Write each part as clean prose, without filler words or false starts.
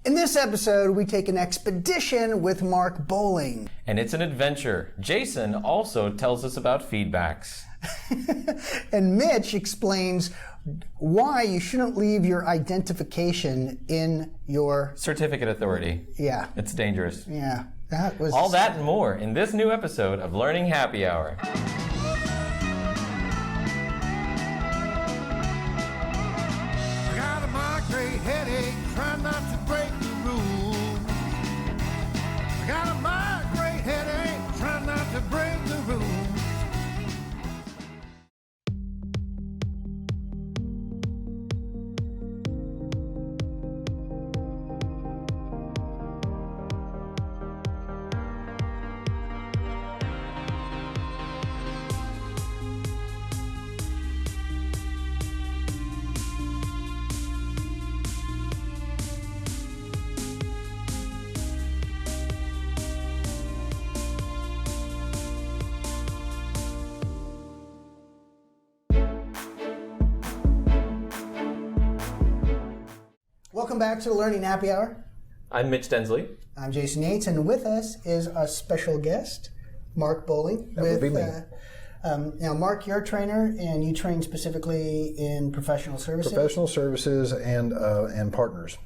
In this episode, we take an expedition with Mark Bowling. And it's an adventure. Jason also tells us about feedbacks. And Mitch explains why you shouldn't leave your identification in your certificate authority. Yeah. It's dangerous. Yeah. That was all that and more in this new episode of Learning Happy Hour. I got a migraine headache, try not to break the rules. I got a migraine headache, try not to break the rules. Welcome back to the Learning Happy Hour. I'm Mitch Densley. I'm Jason Yates, and with us is a special guest, Mark Bowling. That would be me. Now, Mark, you're a trainer, and you train specifically in professional services. Professional services and partners.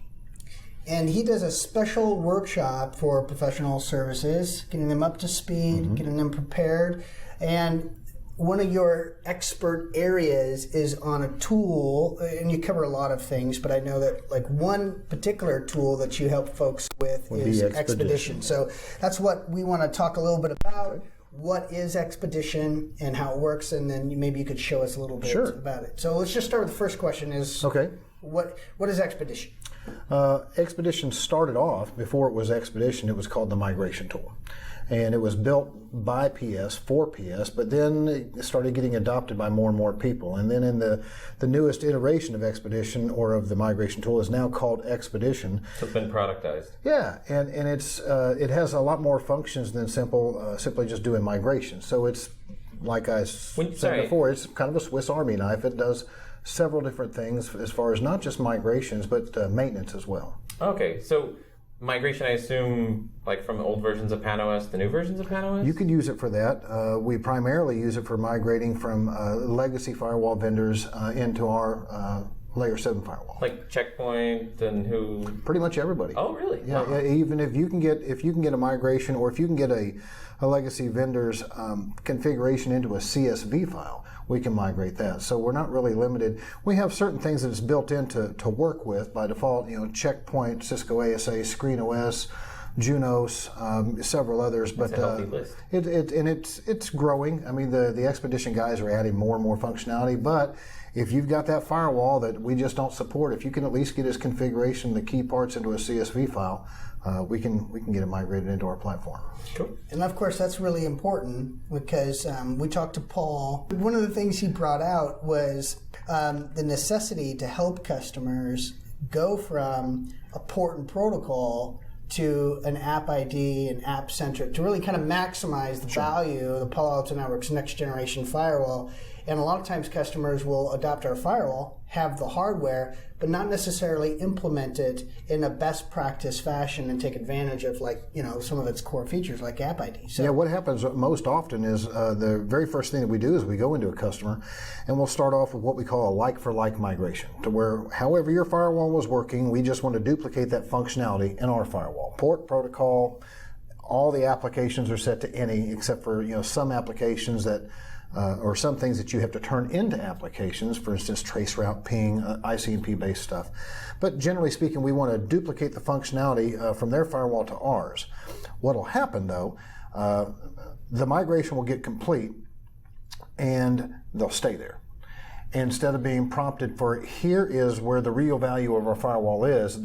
And he does a special workshop for professional services, getting them up to speed, getting them prepared. And one of your expert areas is on a tool, and you cover a lot of things, but I know that like one particular tool that you help folks with is Expedition. So that's what we want to talk a little bit about. Okay. What is Expedition and how it works, and then maybe you could show us a little bit about it. So let's just start with the first question is, what is Expedition? Expedition started off, before it was Expedition, it was called the Migration Tool. And it was built by PS, for PS, but then it started getting adopted by more and more people. And then in the newest iteration of Expedition, or of the Migration Tool, is now called Expedition. So it's been productized. Yeah, and it's it has a lot more functions than simply just doing migration. So it's, like I said before, it's kind of a Swiss Army knife. It does several different things as far as not just migrations, but maintenance as well. Okay, so migration, I assume, like from old versions of PanOS to new versions of PanOS? You could use it for that. We primarily use it for migrating from legacy firewall vendors into our Layer 7 firewall. Like Checkpoint and who? Pretty much everybody. Oh, really? Yeah. Wow. Even if you can get a migration, or if you can get a legacy vendor's configuration into a CSV file, we can migrate that. So we're not really limited. We have certain things that it's built in to work with by default. Checkpoint, Cisco ASA, ScreenOS, Junos, several others. That's a healthy list. It's growing. I mean, the Expedition guys are adding more and more functionality, but if you've got that firewall that we just don't support, if you can at least get his configuration, the key parts into a CSV file, we can get it migrated into our platform. Cool. And of course, that's really important because we talked to Paul. One of the things he brought out was the necessity to help customers go from a port and protocol to an app ID and AppCentric to really kind of maximize the value of the Palo Alto Networks Next-Generation Firewall. And a lot of times customers will adopt our firewall, have the hardware, but not necessarily implement it in a best practice fashion and take advantage of some of its core features like App ID. So, yeah, what happens most often is the very first thing that we do is we go into a customer and we'll start off with what we call a like-for-like migration, to where however your firewall was working, we just want to duplicate that functionality in our firewall. Port, protocol, all the applications are set to any, except for some applications that or some things that you have to turn into applications, for instance, traceroute, ping, ICMP-based stuff. But generally speaking, we want to duplicate the functionality from their firewall to ours. What will happen, though, the migration will get complete, and they'll stay there. Instead of being prompted for, here is where the real value of our firewall is,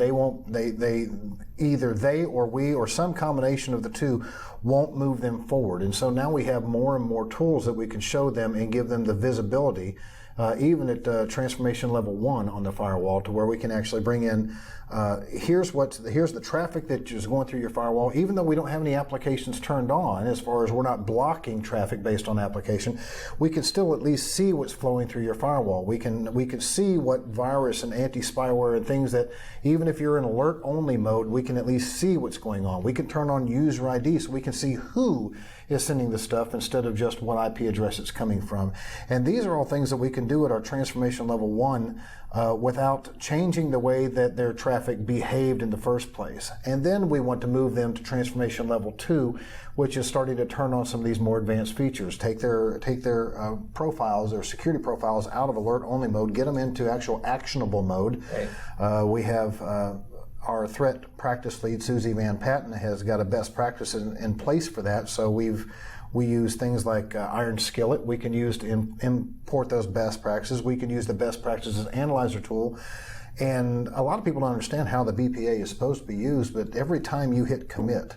either they or we or some combination of the two won't move them forward. And so now we have more and more tools that we can show them and give them the visibility, even at transformation level 1 on the firewall, to where we can actually bring in here's the traffic that is going through your firewall. Even though we don't have any applications turned on, as far as we're not blocking traffic based on application, we can still at least see what's flowing through your firewall. We can see what virus and anti-spyware and things that, even if you're in alert only mode, we can at least see what's going on. We can turn on user ID so we can see who is sending the stuff instead of just what IP address it's coming from. And these are all things that we can do at our transformation level 1 without changing the way that their traffic behaved in the first place. And then we want to move them to transformation level 2, which is starting to turn on some of these more advanced features. Take their profiles, their security profiles, out of alert only mode, get them into actual actionable mode. Right. We have our threat practice lead, Susie Van Patten, has got a best practice in place for that. So we use things like Iron Skillet. We can use to import those best practices. We can use the best practices analyzer tool. And a lot of people don't understand how the BPA is supposed to be used, but every time you hit commit,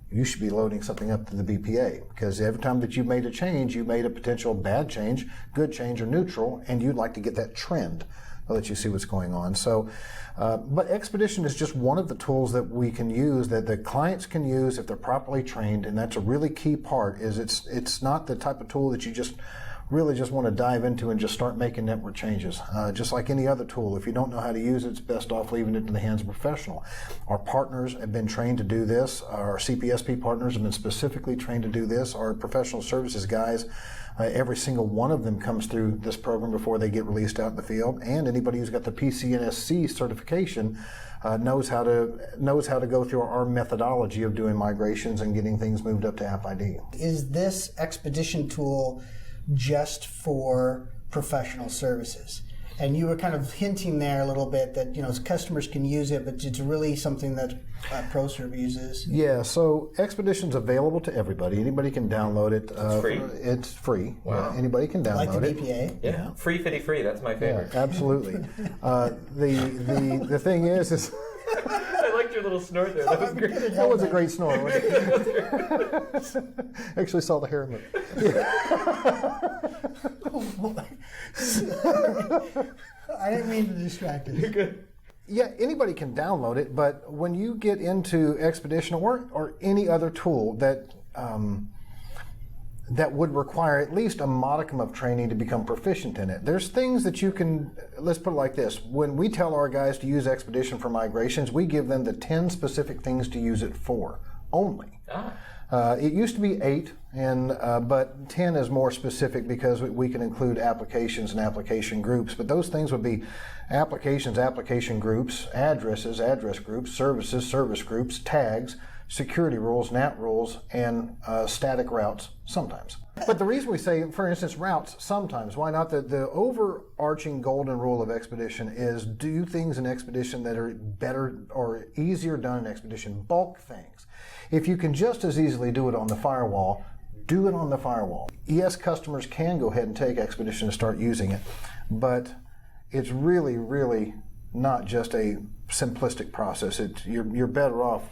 you should be loading something up to the BPA, because every time that you made a change, you made a potential bad change, good change, or neutral, and you'd like to get that trend so that you see what's going on. So, but Expedition is just one of the tools that we can use, that the clients can use if they're properly trained, and that's a really key part. Is it's not the type of tool that you just really just want to dive into and just start making network changes. Just like any other tool, if you don't know how to use it, it's best off leaving it in the hands of a professional. Our partners have been trained to do this. Our CPSP partners have been specifically trained to do this. Our professional services guys, every single one of them comes through this program before they get released out in the field. And anybody who's got the PCNSC certification knows how to go through our methodology of doing migrations and getting things moved up to AppID. Is this Expedition tool just for professional services? And you were kind of hinting there a little bit that, you know, customers can use it, but it's really something that ProServe uses. Yeah, so Expedition's available to everybody. Anybody can download it. It's free? It's free. Wow. Anybody can download like the it. BPA? Yeah. Free, fitty, free. That's my favorite. Yeah, absolutely. The thing is I liked your little snort there. That was great. that was a great snore. Wasn't it? Actually saw the hair move. I didn't mean to distract you. You're good. Yeah, anybody can download it, but when you get into Expedition or any other tool that that would require at least a modicum of training to become proficient in it, there's things that you can, let's put it like this, when we tell our guys to use Expedition for migrations, we give them the 10 specific things to use it for, only. It used to be 8, but 10 is more specific because we can include applications and application groups. But those things would be applications, application groups, addresses, address groups, services, service groups, tags, security rules, NAT rules, and static routes sometimes. But the reason we say, for instance, routes sometimes, why not? The overarching golden rule of Expedition is do things in Expedition that are better or easier done in Expedition, bulk things. If you can just as easily do it on the firewall, do it on the firewall. Yes, customers can go ahead and take Expedition and start using it, but it's really, really not just a simplistic process. You're better off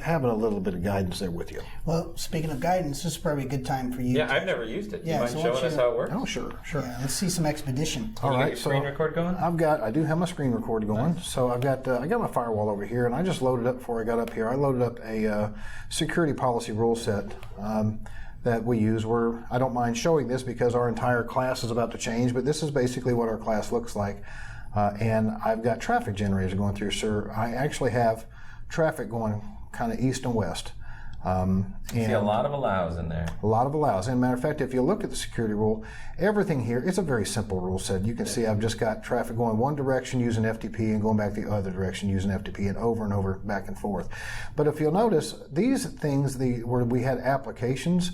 having a little bit of guidance there with you. Well, speaking of guidance, this is probably a good time for you. Yeah, I've never used it. Do you mind so showing us how it works? Oh, sure. Yeah, let's see some Expedition. Can you get your screen record going? I do have my screen record going. Nice. So I got my firewall over here, and I just loaded up before I got up here. I loaded up a security policy rule set that we use. I don't mind showing this because our entire class is about to change, but this is basically what our class looks like. And I've got traffic generators going through, sir. I actually have traffic going kind of east and west. See a lot of allows in there. A lot of allows. And matter of fact, if you look at the security rule, everything here, it's a very simple rule set. You can see I've just got traffic going one direction using FTP and going back the other direction using FTP and over back and forth. But if you'll notice, these things where we had applications,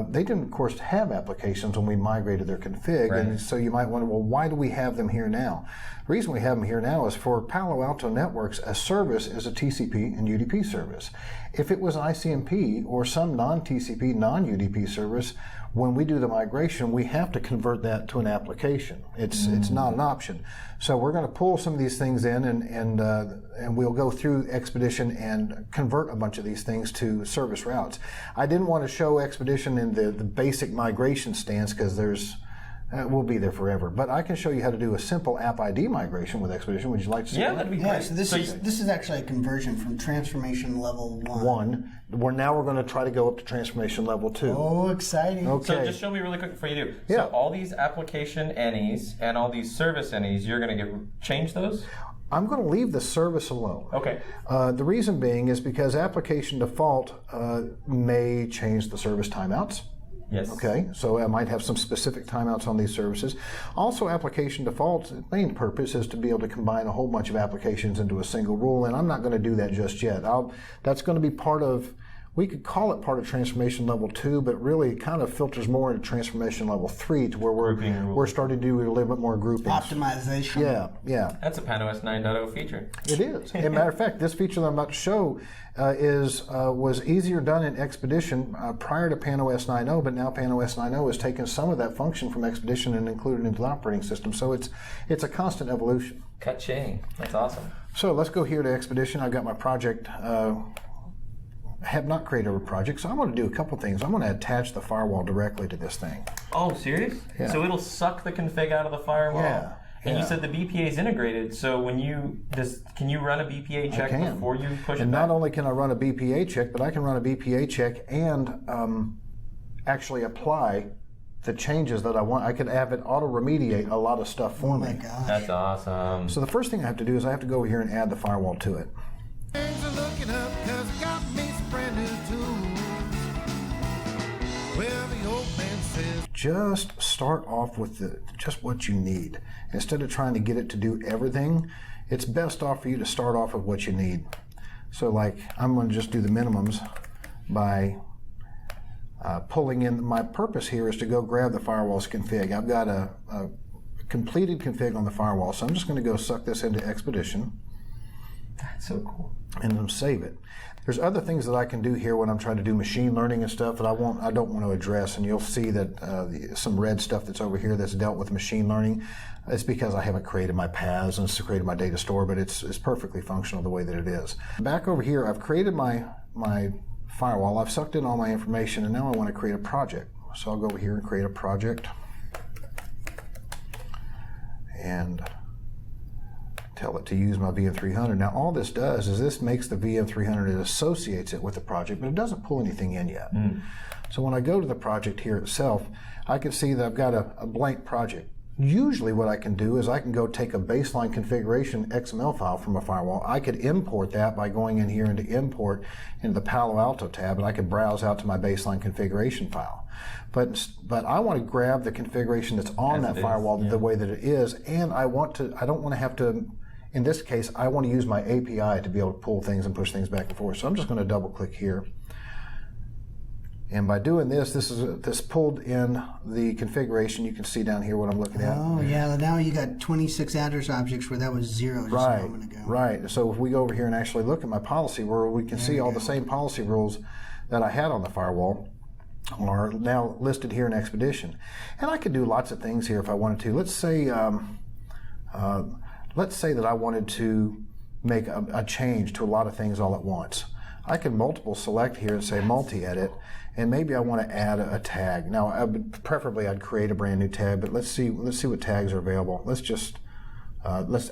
they didn't, of course, have applications when we migrated their config. Right. And so you might wonder, well, why do we have them here now? The reason we have them here now is for Palo Alto Networks, a service is a TCP and UDP service. If it was ICMP or some non-TCP, non-UDP service, when we do the migration, we have to convert that to an application. It's not an option. So we're going to pull some of these things in, and we'll go through Expedition and convert a bunch of these things to service routes. I didn't want to show Expedition in the basic migration stance because there's will be there forever. But I can show you how to do a simple app ID migration with Expedition. Would you like to see Yeah, that? that'd be Yeah, great. so this is actually a conversion from transformation level 1. We're going to try to go up to transformation level 2. Oh, exciting. Okay. So just show me really quick before you do. Yeah. So all these application NEs and all these service NEs, you're going to change those? I'm going to leave the service alone. Okay. The reason being is because application default may change the service timeouts. Yes. Okay, so I might have some specific timeouts on these services. Also, application default's main purpose is to be able to combine a whole bunch of applications into a single rule, and I'm not going to do that just yet. That's going to be part of, we could call it part of transformation level 2, but really it kind of filters more into transformation level 3 to where we're starting to do a little bit more groupings. Optimization. Yeah. That's a PanOS 9.0 feature. It is. As a matter of fact, this feature that I'm about to show was easier done in Expedition prior to PanOS 9.0, but now PanOS 9.0 has taken some of that function from Expedition and included it into the operating system. So it's a constant evolution. Ka-ching. That's awesome. So let's go here to Expedition. I've got my project. Have not created a project, so I'm going to do a couple things. I'm going to attach the firewall directly to this thing. Oh, serious? Yeah. So it'll suck the config out of the firewall? Yeah. And Yeah. you said the BPA is integrated, so when can you run a BPA check before you push it And back? not only can I run a BPA check, but I can run a BPA check and actually apply the changes that I want. I can have it auto-remediate a lot of stuff for Oh me. my gosh. That's awesome. So the first thing I have to do is I have to go over here and add the firewall to it. Things are looking up 'cause I got me some brand new tools. Well, the old man says, Just start off with just what you need. Instead of trying to get it to do everything, it's best off for you to start off with what you need. So like, I'm going to just do the minimums by pulling in. My purpose here is to go grab the firewall's config. I've got a completed config on the firewall, so I'm just going to go suck this into Expedition That's so cool. and then save it. There's other things that I can do here when I'm trying to do machine learning and stuff that I don't want to address, and you'll see that some red stuff that's over here that's dealt with machine learning. It's because I haven't created my paths and created my data store, but it's perfectly functional the way that it is. Back over here, I've created my firewall. I've sucked in all my information, and now I want to create a project. So I'll go over here and create a project, and tell it to use my VM300. Now all this does is this makes the VM300, it associates it with the project, but it doesn't pull anything in yet. So when I go to the project here itself, I can see that I've got a blank project. Usually what I can do is I can go take a baseline configuration XML file from a firewall. I could import that by going in here into import into the Palo Alto tab, and I could browse out to my baseline configuration file. But I want to grab the configuration that's on that firewall the way that it is, and I don't want to have to, in this case, I want to use my API to be able to pull things and push things back and forth. So I'm just going to double click here. And by doing this, this pulled in the configuration. You can see down here what I'm looking at. Oh yeah, now you got 26 address objects where that was 0 just a moment ago. Right. So if we go over here and actually look at my policy rule, we can see all the same policy rules that I had on the firewall are now listed here in Expedition. And I could do lots of things here if I wanted to. Let's say that I wanted to make a change to a lot of things all at once. I can multiple select here and say multi-edit, and maybe I want to add a tag. Now, preferably I'd create a brand new tag, but let's see what tags are available. Let's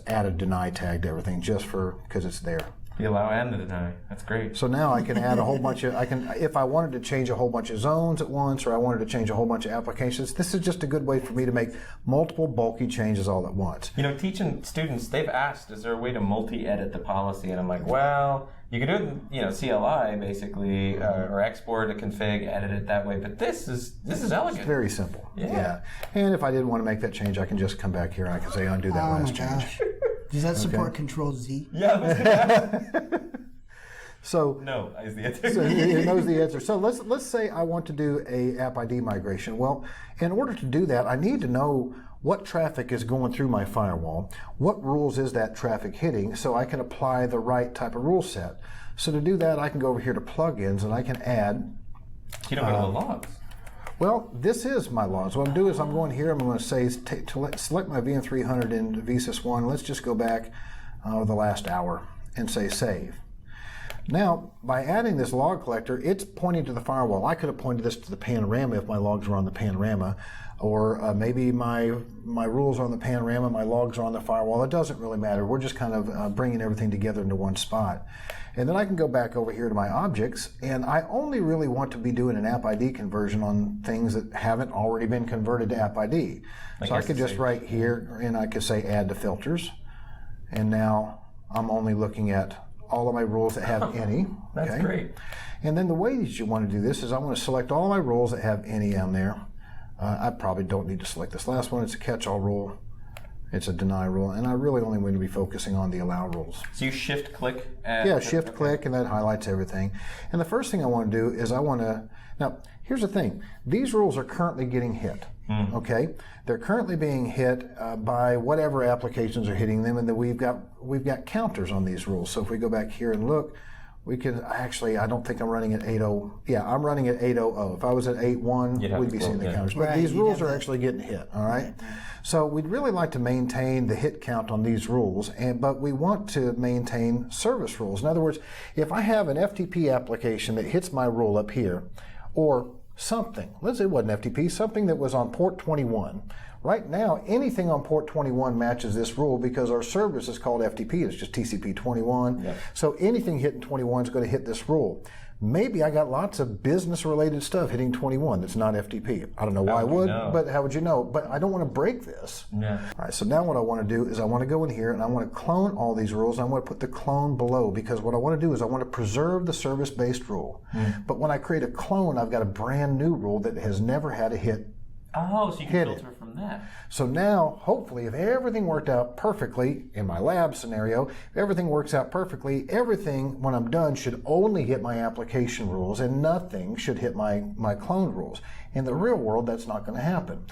add a deny tag to everything just because it's there. You allow and the deny. That's great. So now I can add a whole bunch of, if I wanted to change a whole bunch of zones at once, or I wanted to change a whole bunch of applications, this is just a good way for me to make multiple bulky changes all at once. You know, teaching students, they've asked, is there a way to multi-edit the policy? And I'm like, well, you can do it in, CLI basically, or export a config, edit it that way. But this is elegant. It's very simple. Yeah. And if I didn't want to make that change, I can just come back here and I can say undo that Oh last my change. gosh. Does that support Control Z? Yeah. So No, is the answer. so it knows the answer. So let's say I want to do a app ID migration. Well, in order to do that, I need to know what traffic is going through my firewall, what rules is that traffic hitting, so I can apply the right type of rule set. So to do that, I can go over here to plugins and I can add. You don't go to the logs. Well, this is my logs. What I'm doing is I'm going here, I'm going to say, select my VM300 in vSys1. Let's just go back the last hour and say save. Now, by adding this log collector, it's pointing to the firewall. I could have pointed this to the panorama if my logs were on the panorama, or maybe my rules are on the panorama, my logs are on the firewall. It doesn't really matter. We're just kind of bringing everything together into one spot. And then I can go back over here to my objects, and I only really want to be doing an app ID conversion on things that haven't already been converted to app ID. So I could just write here, and I could say add to filters, and now I'm only looking at all of my rules that have any. That's great. And then the way that you want to do this is I want to select all my rules that have any on there. I probably don't need to select this last one. It's a catch-all rule. It's a deny rule. And I really only want to be focusing on the allow rules. So you shift-click? Yeah, shift-click, and that highlights everything. And the first thing I want to do is I want to... Now, here's the thing. These rules are currently getting hit. Okay? They're currently being hit by whatever applications are hitting them, and then we've got counters on these rules. So if we go back here and look, we can actually, I don't think I'm running at 8.0. Yeah, I'm running at 8.00. If I was at 8.1, we'd be seeing the counters. But these rules are actually getting hit, all right? So we'd really like to maintain the hit count on these rules, but we want to maintain service rules. In other words, if I have an FTP application that hits my rule up here, or something, let's say it wasn't FTP, something that was on port 21. Right now, anything on port 21 matches this rule because our service is called FTP. It's just TCP 21. Yep. So anything hitting 21 is going to hit this rule. Maybe I got lots of business-related stuff hitting 21 that's not FTP. I don't know why I would, but how would you know? But I don't want to break this. Yeah. All right, so now what I want to do is I want to go in here and I want to clone all these rules, and I want to put the clone below, because what I want to do is I want to preserve the service-based rule. But when I create a clone, I've got a brand new rule that has never had a hit. Oh, so you can filter from that. So now, hopefully, if everything worked out perfectly in my lab scenario, if everything works out perfectly, everything, when I'm done, should only hit my application rules, and nothing should hit my clone rules. In the real world, that's not going to happen.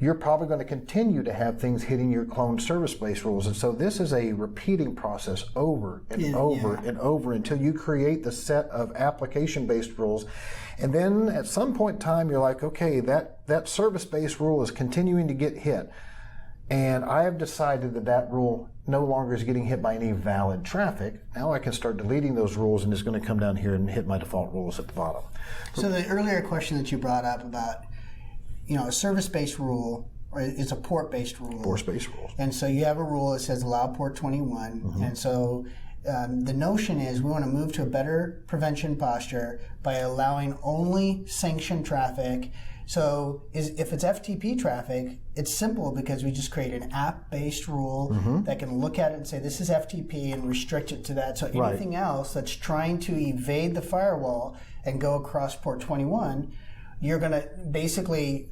You're probably going to continue to have things hitting your cloned service-based rules. And so this is a repeating process over and over and over until you create the set of application-based rules. And then at some point in time, you're like, okay, that service-based rule is continuing to get hit. And I have decided that rule no longer is getting hit by any valid traffic. Now I can start deleting those rules, and it's going to come down here and hit my default rules at the bottom. So the earlier question that you brought up about, a service-based rule is a port-based rule. Port-based rules. And so you have a rule that says allow port 21. And so the notion is we want to move to a better prevention posture by allowing only sanctioned traffic. So if it's FTP traffic, it's simple because we just create an app-based rule that can look at it and say this is FTP and restrict it to that. So anything else that's trying to evade the firewall and go across port 21, you're going to basically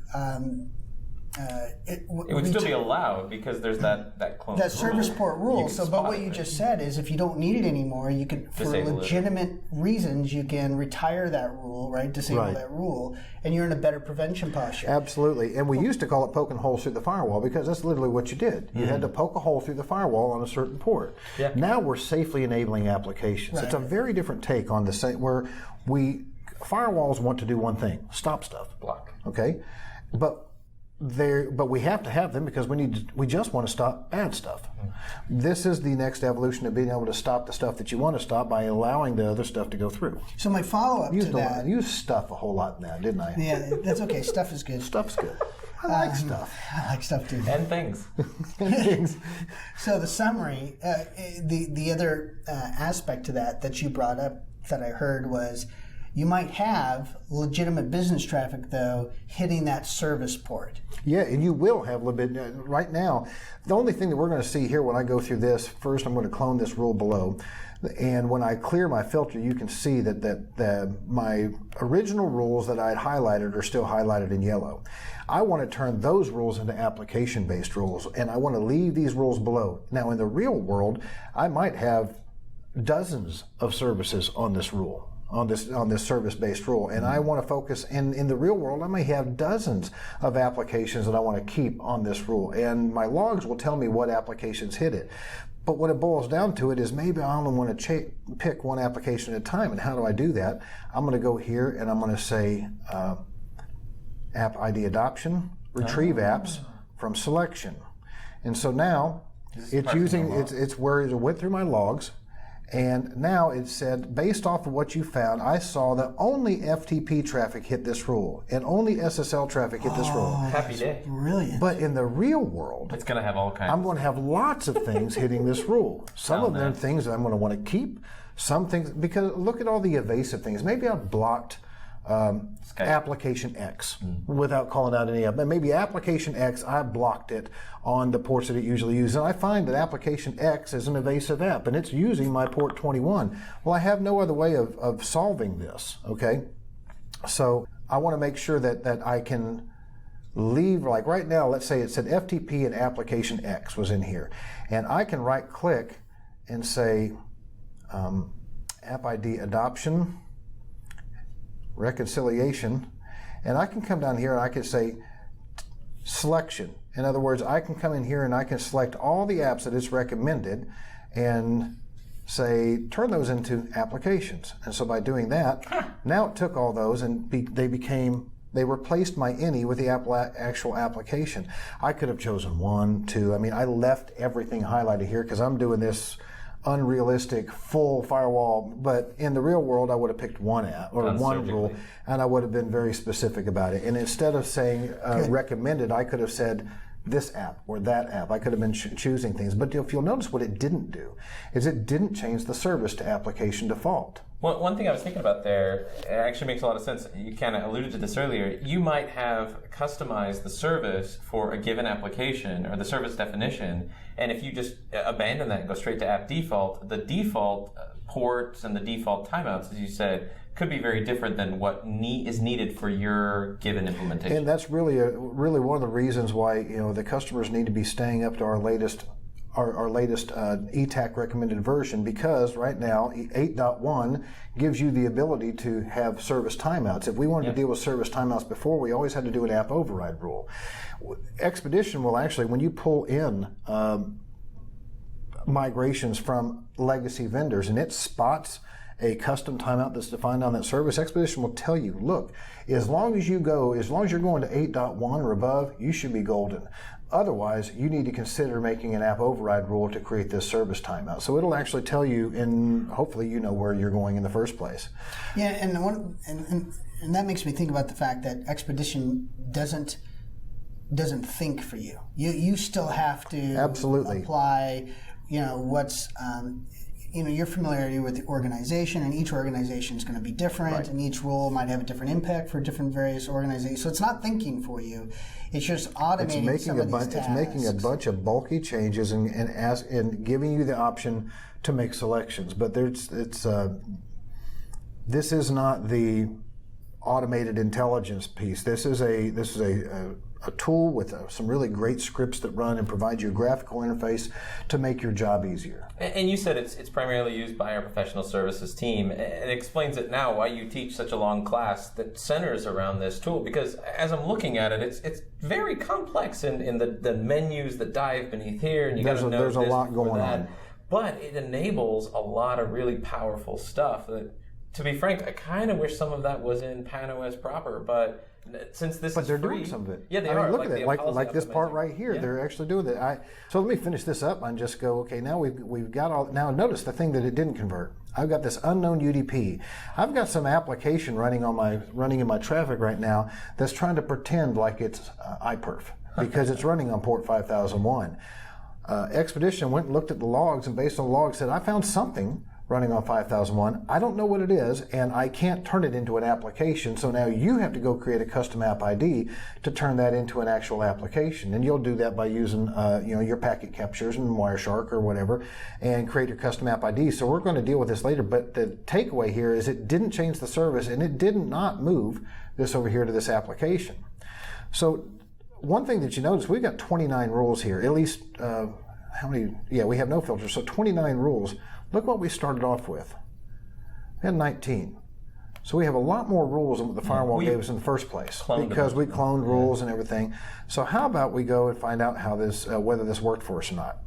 it would still be allowed because there's that clone that service port rule. So, but what you just said is, if you don't need it anymore, you can, for legitimate reasons, you can retire that rule, right? Disable that rule, and you're in a better prevention posture. Absolutely. And we used to call it poking holes through the firewall because that's literally what you did. You had to poke a hole through the firewall on a certain port. Yeah. Now we're safely enabling applications. It's a very different take on the same, where firewalls want to do one thing: stop stuff, block. Okay, but we have to have them because we just want to stop bad stuff. This is the next evolution of being able to stop the stuff that you want to stop by allowing the other stuff to go through. So my follow-up to that... You used stuff a whole lot in that, didn't I? Yeah, that's okay. Stuff is good. Stuff's good. I like stuff. I like stuff too. And things. And things. So the summary, the other aspect to that you brought up that I heard was, you might have legitimate business traffic, though, hitting that service port. Yeah, and you will have right now. The only thing that we're going to see here when I go through this, first I'm going to clone this rule below. And when I clear my filter, you can see that my original rules that I had highlighted are still highlighted in yellow. I want to turn those rules into application-based rules, and I want to leave these rules below. Now, in the real world, I might have dozens of services on this rule. On this service-based rule, and I want to focus in the real world. I may have dozens of applications that I want to keep on this rule, and my logs will tell me what applications hit it. But what it boils down to it is maybe I only want to pick one application at a time. And how do I do that? I'm going to go here and I'm going to say app ID adoption, retrieve apps from selection, and so now it's where it went through my logs. And now it said, based off of what you found, I saw that only FTP traffic hit this rule, and only SSL traffic hit this rule. Happy day. Brilliant. But in the real world, It's going to have all kinds. I'm going to have lots of things hitting this rule. Some of them things that I'm going to want to keep. Some things, because look at all the evasive things. Maybe I've blocked application X without calling out any of them. Maybe application X, I blocked it on the ports that it usually uses. And I find that application X is an evasive app and it's using my port 21. Well, I have no other way of solving this, okay? So I want to make sure that I can leave, like right now, let's say it said FTP and application X was in here. And I can right click and say app ID adoption, reconciliation, and I can come down here and I can say selection. In other words, I can come in here and I can select all the apps that it's recommended and say turn those into applications. And so by doing that, now it took all those and they replaced my any with the actual application. I could have chosen 1, 2. I mean, I left everything highlighted here because I'm doing this unrealistic full firewall, but in the real world I would have picked one app or one rule, and I would have been very specific about it. And instead of saying recommended, I could have said this app or that app. I could have been choosing things. But if you'll notice, what it didn't do is it didn't change the service to application default. Well, one thing I was thinking about there, it actually makes a lot of sense. You kind of alluded to this earlier. You might have customized the service for a given application or the service definition, and if you just abandon that and go straight to app default, the default ports and the default timeouts, as you said, could be very different than what is needed for your given implementation. And that's really one of the reasons why the customers need to be staying up to our latest ETAC recommended version, because right now 8.1 gives you the ability to have service timeouts. If we wanted to deal with service timeouts before, we always had to do an app override rule. Expedition will actually, when you pull in migrations from legacy vendors and it spots a custom timeout that's defined on that service, Expedition will tell you, look, as long as you're going to 8.1 or above, you should be golden. Otherwise, you need to consider making an app override rule to create this service timeout. So it'll actually tell you, and hopefully you know where you're going in the first place. Yeah, and that makes me think about the fact that Expedition doesn't think for you. You still have to apply, what's your familiarity with the organization, and each organization is going to be different, and each rule might have a different impact for different various organizations. So it's not thinking for you; it's just automating some of these tasks. It's making a bunch of bulky changes and giving you the option to make selections. But this is not the automated intelligence piece. This is a tool with some really great scripts that run and provide you a graphical interface to make your job easier. And you said it's primarily used by our professional services team. It explains it now why you teach such a long class that centers around this tool, because as I'm looking at it, it's very complex in the menus that dive beneath here, and there's a lot going on. But it enables a lot of really powerful stuff that, to be frank, I kind of wish some of that was in PAN-OS proper, but since this is they're free, doing some of it. Yeah, they are. are. Look at it, like this part right here. They're actually doing that. So let me finish this up and just go. Okay, now we've got all. Now notice the thing that it didn't convert. I've got this unknown UDP. I've got some application running in my traffic right now that's trying to pretend like it's iPerf because it's running on port 5001. Expedition went and looked at the logs, and based on the logs said, I found something running on 5001. I don't know what it is, and I can't turn it into an application, so now you have to go create a custom app ID to turn that into an actual application. And you'll do that by using your packet captures and Wireshark or whatever, and create your custom app ID. So we're going to deal with this later, but the takeaway here is it didn't change the service, and it did not move this over here to this application. So one thing that you notice, we've got 29 rules here, at least, how many? Yeah, we have no filters, so 29 rules. Look what we started off with. We had 19. So we have a lot more rules than what the firewall gave us in the first place, because we cloned rules and everything. So how about we go and find out how this, whether this worked for us or not.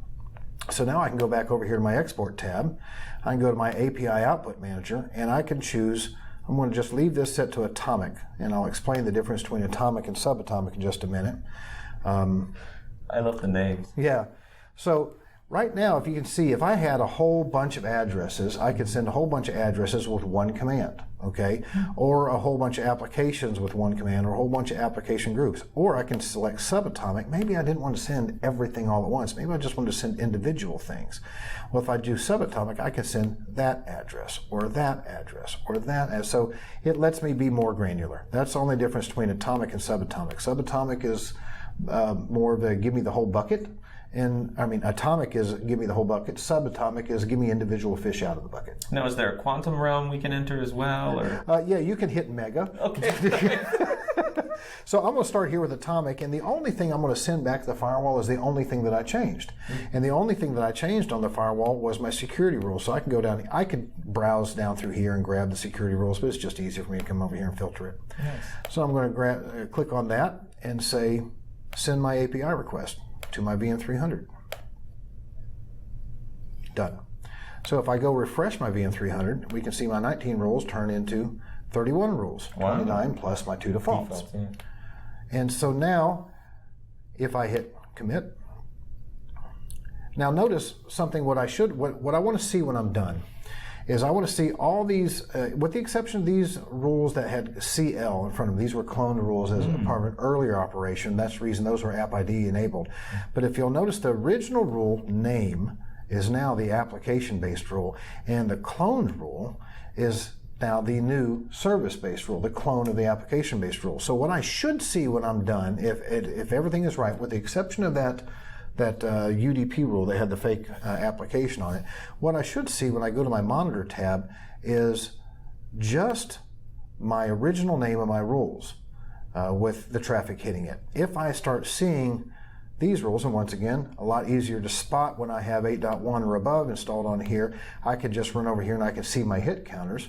So now I can go back over here to my export tab. I can go to my API output manager, and I can choose, I'm going to just leave this set to atomic, and I'll explain the difference between atomic and subatomic in just a minute. I love the names. Yeah. So Right now, if you can see, if I had a whole bunch of addresses, I could send a whole bunch of addresses with one command, okay? Or a whole bunch of applications with one command, or a whole bunch of application groups. Or I can select subatomic. Maybe I didn't want to send everything all at once. Maybe I just wanted to send individual things. Well, if I do subatomic, I can send that address, or that address, or that. So it lets me be more granular. That's the only difference between atomic and subatomic. Subatomic is more of a give me the whole bucket. And atomic is give me the whole bucket. Subatomic is give me individual fish out of the bucket. Now, is there a quantum realm we can enter as well? Or? Yeah, you can hit mega. Okay. So I'm going to start here with atomic, and the only thing I'm going to send back to the firewall is the only thing that I changed. And the only thing that I changed on the firewall was my security rules. So I can go down, I could browse down through here and grab the security rules, but it's just easier for me to come over here and filter it. Nice. So I'm going to click on that and say, send my API request to my VM300. Done. So if I go refresh my VM300, we can see my 19 rules turn into 31 rules, 29 plus my 2 defaults. Yeah. And so now, if I hit commit, now notice something. What I want to see when I'm done is I want to see all these, with the exception of these rules that had CL in front of them. These were cloned rules as part of an earlier operation. That's the reason those were app ID enabled. But if you'll notice, the original rule name is now the application-based rule, and the cloned rule is now the new service-based rule, the clone of the application-based rule. So what I should see when I'm done, if everything is right, with the exception of that UDP rule that had the fake application on it, what I should see when I go to my monitor tab is just my original name of my rules with the traffic hitting it. If I start seeing these rules, and once again, a lot easier to spot when I have 8.1 or above installed on here, I could just run over here and I can see my hit counters.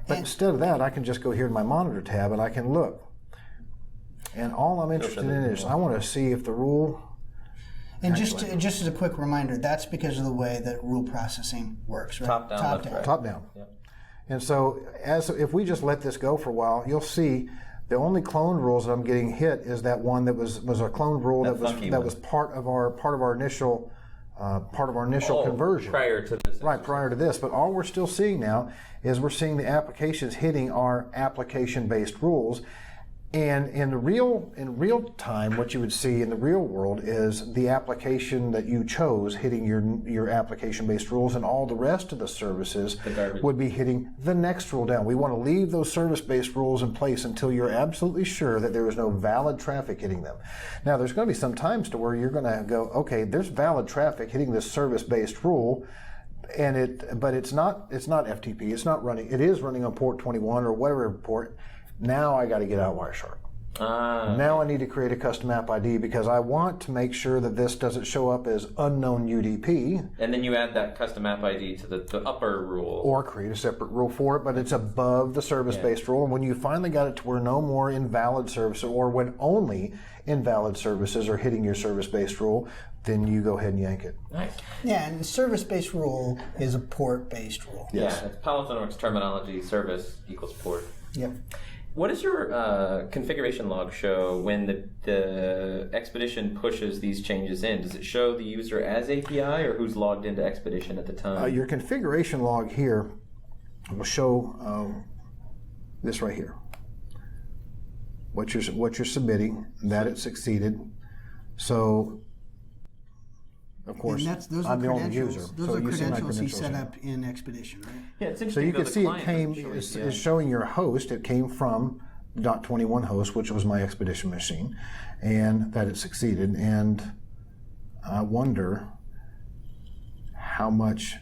But instead of that, I can just go here to my monitor tab and I can look. And all I'm interested in is I want to see if the rule. And just as a quick reminder, that's because of the way that rule processing works, right? Top down, left, right. Top down. Yep. And so if we just let this go for a while, you'll see the only clone rules that I'm getting hit is that one that was a clone rule that was part of our initial conversion prior to this. Right, prior to this. But all we're still seeing now is we're seeing the applications hitting our application-based rules. And in real time, what you would see in the real world is the application that you chose hitting your application-based rules, and all the rest of the services would be hitting the next rule down. We want to leave those service-based rules in place until you're absolutely sure that there is no valid traffic hitting them. Now, there's going to be some times to where you're going to go, okay, there's valid traffic hitting this service-based rule, but it's not FTP. It's not running. It is running on port 21 or whatever port. Now I got to get out Wireshark. Now I need to create a custom app ID because I want to make sure that this doesn't show up as unknown UDP. And then you add that custom app ID to the upper rule. Or create a separate rule for it, but it's above the service-based rule. And when you finally got it to where no more invalid services, or when only invalid services are hitting your service-based rule, then you go ahead and yank it. Nice. Yeah, and service-based rule is a port-based rule. Yes. Yeah, it's Palo Alto Networks terminology, service equals port. Yep. What does your configuration log show when the Expedition pushes these changes in? Does it show the user as API or who's logged into Expedition at the time? Your configuration log here will show this right here. What you're submitting, that it succeeded. So, of course, those I'm the are only user. Those so are you see my credentials he credentials set here. up in Expedition, right? Yeah, it's So interesting. you can see it came, is showing your host. It came from .21 host, which was my Expedition machine, and that it succeeded. And I wonder how much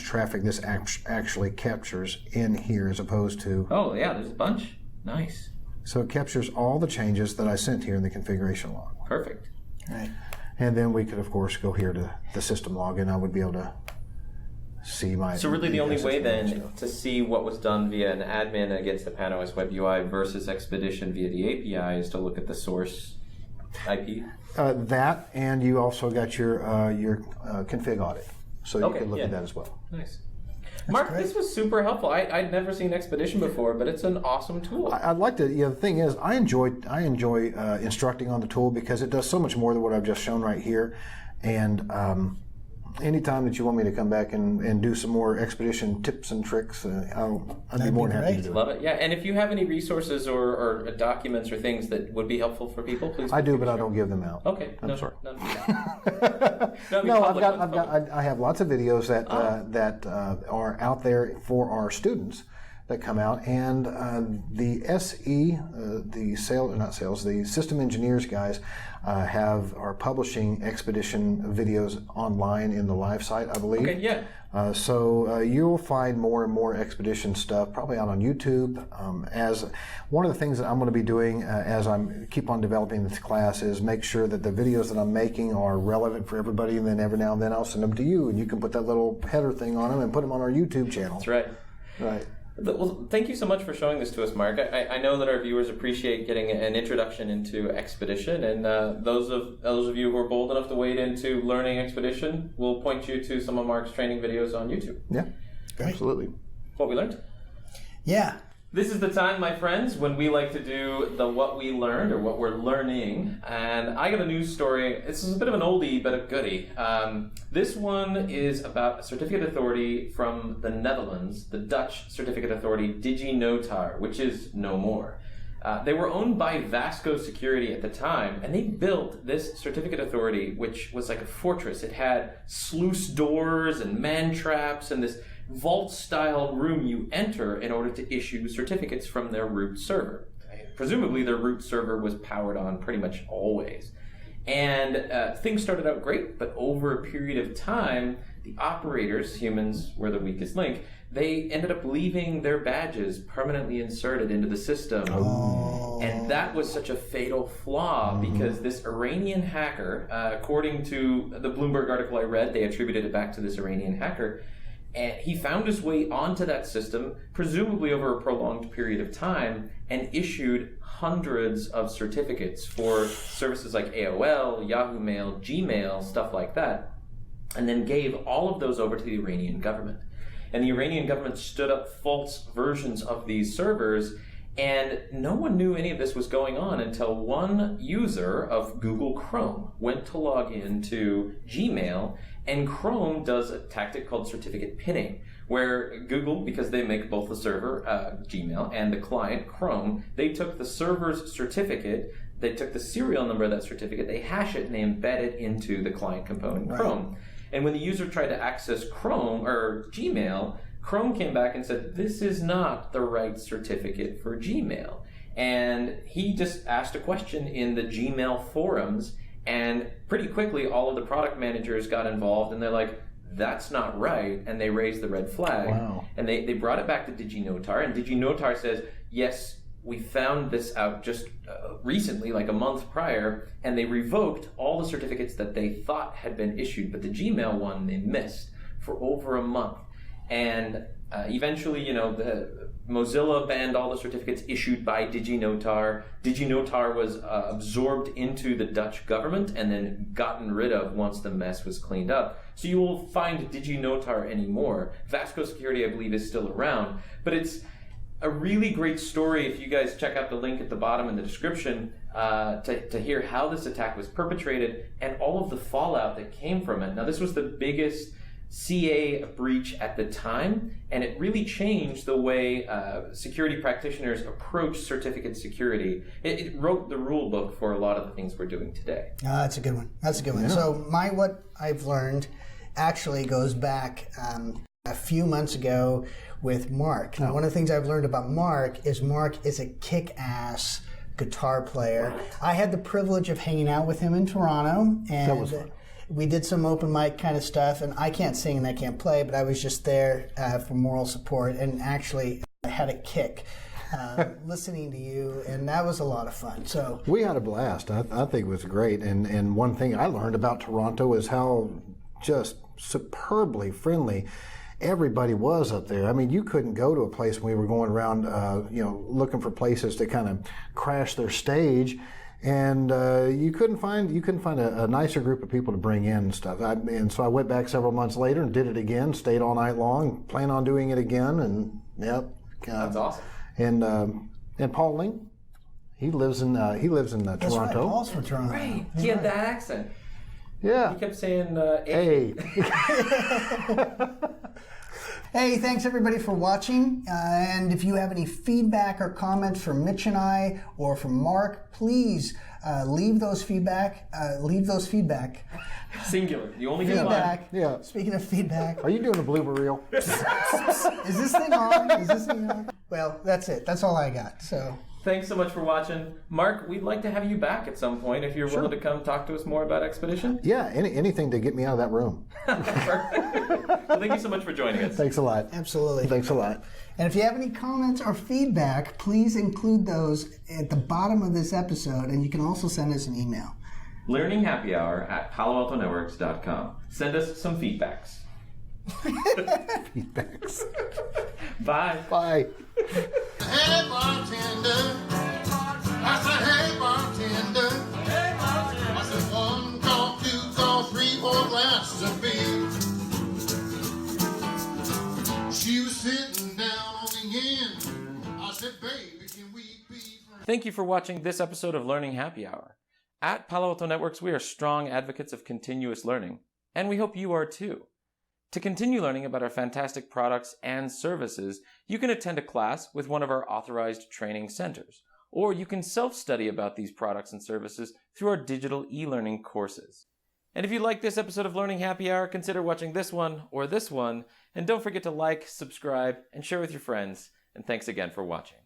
traffic this actually captures in here as opposed to. Oh yeah, there's a bunch. Nice. So it captures all the changes that I sent here in the configuration log. Perfect. Right. And then we could, of course, go here to the system log, and I would be able to see my. So really the only way then to see what was done via an admin against the PanOS Web UI versus Expedition via the API is to look at the source IP? That, and you also got your config audit. So you can look at that as well. Nice. Mark, this was super helpful. I'd never seen Expedition before, but it's an awesome tool. I'd like to. The thing is, I enjoy instructing on the tool because it does so much more than what I've just shown right here, and anytime that you want me to come back and do some more expedition tips and tricks, I'd be more than happy to do it. Love it. Yeah, and if you have any resources or documents or things that would be helpful for people, please. I do, but I don't give them out. Okay, I'm sorry. No, I have lots of videos that are out there for our students that come out, and the SE, the system engineers guys are publishing expedition videos online in the live site, I believe. Okay, yeah. So you'll find more and more expedition stuff probably out on YouTube. As one of the things that I'm going to be doing as I keep on developing this class is make sure that the videos that I'm making are relevant for everybody, and then every now and then I'll send them to you, and you can put that little header thing on them and put them on our YouTube channel. That's right. Right. Well, thank you so much for showing this to us, Mark. I know that our viewers appreciate getting an introduction into Expedition, and those of you who are bold enough to wade into learning Expedition, we'll point you to some of Mark's training videos on YouTube. Yeah, Great. Absolutely. What we learned? Yeah. This is the time, my friends, when we like to do the what we learned or what we're learning. And I got a news story. This is a bit of an oldie, but a goodie. This one is about a certificate authority from the Netherlands, the Dutch certificate authority DigiNotar, which is no more. They were owned by Vasco Security at the time, and they built this certificate authority, which was like a fortress. It had sluice doors and man traps and this vault-style room you enter in order to issue certificates from their root server. Presumably their root server was powered on pretty much always. And things started out great, but over a period of time, the operators, humans were the weakest link, they ended up leaving their badges permanently inserted into the system. Oh. And that was such a fatal flaw because this Iranian hacker, according to the Bloomberg article I read, they attributed it back to this Iranian hacker, and he found his way onto that system, presumably over a prolonged period of time, and issued hundreds of certificates for services like AOL, Yahoo Mail, Gmail, stuff like that, and then gave all of those over to the Iranian government. And the Iranian government stood up false versions of these servers, and no one knew any of this was going on until one user of Google Chrome went to log into Gmail, and Chrome does a tactic called certificate pinning, where Google, because they make both the server, Gmail, and the client, Chrome, they took the server's certificate, they took the serial number of that certificate, they hash it, and they embed it into the client component, Chrome. And when the user tried to access Chrome, or Gmail, Chrome came back and said, this is not the right certificate for Gmail. And he just asked a question in the Gmail forums, and pretty quickly all of the product managers got involved, and they're like, that's not right, and they raised the red flag. Wow. And they brought it back to DigiNotar, and DigiNotar says, yes, we found this out just recently, like a month prior, and they revoked all the certificates that they thought had been issued, but the Gmail one they missed for over a month. And eventually, the Mozilla banned all the certificates issued by DigiNotar. DigiNotar was absorbed into the Dutch government and then gotten rid of once the mess was cleaned up. So you will find DigiNotar anymore. Vasco Security, I believe, is still around. But it's a really great story if you guys check out the link at the bottom in the description to hear how this attack was perpetrated and all of the fallout that came from it. Now, this was the biggest CA breach at the time, and it really changed the way security practitioners approach certificate security. It wrote the rule book for a lot of the things we're doing today. That's a good one. That's a good one. Yeah. So what I've learned actually goes back a few months ago with Mark. Now, one of the things I've learned about Mark is a kick-ass guitar player. I had the privilege of hanging out with him in Toronto, and that was fun. We did some open mic kind of stuff, and I can't sing and I can't play, but I was just there for moral support, and actually I had a kick listening to you, and that was a lot of fun. So we had a blast. I think it was great. And one thing I learned about Toronto is how just superbly friendly everybody was up there. I mean, you couldn't go to a place when we were going around, looking for places to kind of crash their stage. And you couldn't find a nicer group of people to bring in and stuff. And so I went back several months later and did it again. Stayed all night long. Plan on doing it again. And yep, That's awesome. And Paul Ling, he lives in that's Toronto. right. Paul's from Toronto. Right. He had that accent. Yeah. He kept saying, Hey. Hey, thanks everybody for watching. And if you have any feedback or comments from Mitch and I or from Mark, please leave those feedback. Singular. You only get one. Feedback. Yeah. Speaking of feedback, Are you doing a blooper reel? is this thing on? Well, that's it. That's all I got. So. Thanks so much for watching. Mark, we'd like to have you back at some point if you're willing to come talk to us more about Expedition. Yeah, anything to get me out of that room. Well, thank you so much for joining us. Thanks a lot. Absolutely. Thanks a lot. And if you have any comments or feedback, please include those at the bottom of this episode, and you can also send us an email. learninghappyhour@paloaltonetworks.com. Send us some feedbacks. Thanks. Bye. Bye. Hey bartender, I said hey bartender, I said 1 call, 2 call, 3, 4 glasses of beer. She was sitting down on the end. I said, baby, can we be friends? Thank you for watching this episode of Learning Happy Hour. At Palo Alto Networks, we are strong advocates of continuous learning, and we hope you are too. To continue learning about our fantastic products and services, you can attend a class with one of our authorized training centers, or you can self-study about these products and services through our digital e-learning courses. And if you like this episode of Learning Happy Hour, consider watching this one or this one, and don't forget to like, subscribe, and share with your friends. And thanks again for watching.